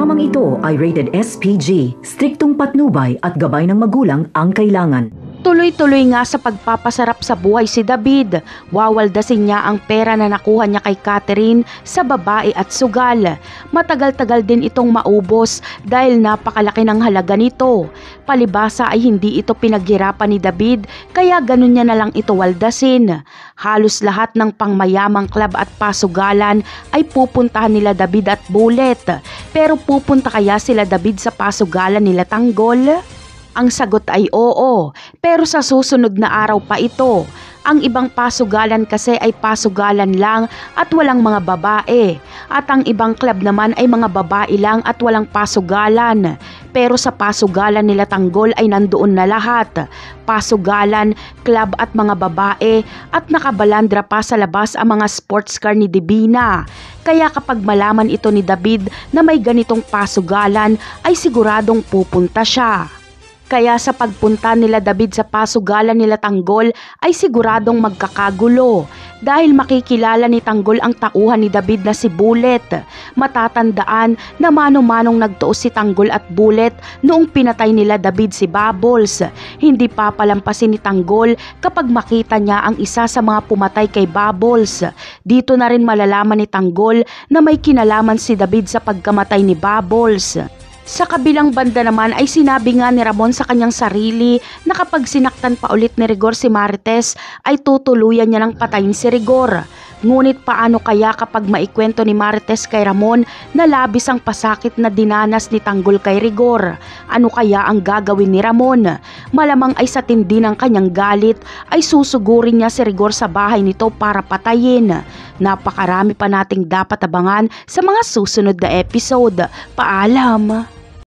Programang ito ay rated SPG, striktong patnubay at gabay ng magulang ang kailangan. Tuloy-tuloy nga sa pagpapasarap sa buhay si David. Wawaldasin niya ang pera na nakuha niya kay Catherine sa babae at sugal. Matagal-tagal din itong maubos dahil napakalaki ng halaga nito. Palibasa ay hindi ito pinaghirapan ni David kaya ganun niya na lang ito waldasin. Halos lahat ng pangmayamang club at pasugalan ay pupuntahan nila David at Bullet. Pero pupunta kaya sila David sa pasugalan nila Tanggol? Ang sagot ay oo, pero sa susunod na araw pa ito. Ang ibang pasugalan kasi ay pasugalan lang at walang mga babae. At ang ibang club naman ay mga babae lang at walang pasugalan. Pero sa pasugalan nila Tanggol ay nandoon na lahat. Pasugalan, club at mga babae at nakabalandra pa sa labas ang mga sports car ni Divina. Kaya kapag malaman ito ni David na may ganitong pasugalan ay siguradong pupunta siya. Kaya sa pagpunta nila David sa pasugalan nila Tanggol ay siguradong magkakagulo dahil makikilala ni Tanggol ang tauhan ni David na si Bullet. Matatandaan na mano-manong nagtuos si Tanggol at Bullet noong pinatay nila David si Bubbles. Hindi papalampasin ni Tanggol kapag makita niya ang isa sa mga pumatay kay Bubbles. Dito na rin malalaman ni Tanggol na may kinalaman si David sa pagkamatay ni Bubbles. Sa kabilang banda naman ay sinabi nga ni Ramon sa kanyang sarili na kapag sinaktan pa ulit ni Rigor si Marites ay tutuluyan niya ng patayin si Rigor. Ngunit paano kaya kapag maikwento ni Marites kay Ramon na labis ang pasakit na dinanas ni Tanggol kay Rigor? Ano kaya ang gagawin ni Ramon? Malamang ay sa tindi ng kanyang galit ay susugurin niya si Rigor sa bahay nito para patayin. Napakarami pa nating dapat abangan sa mga susunod na episode. Paalam!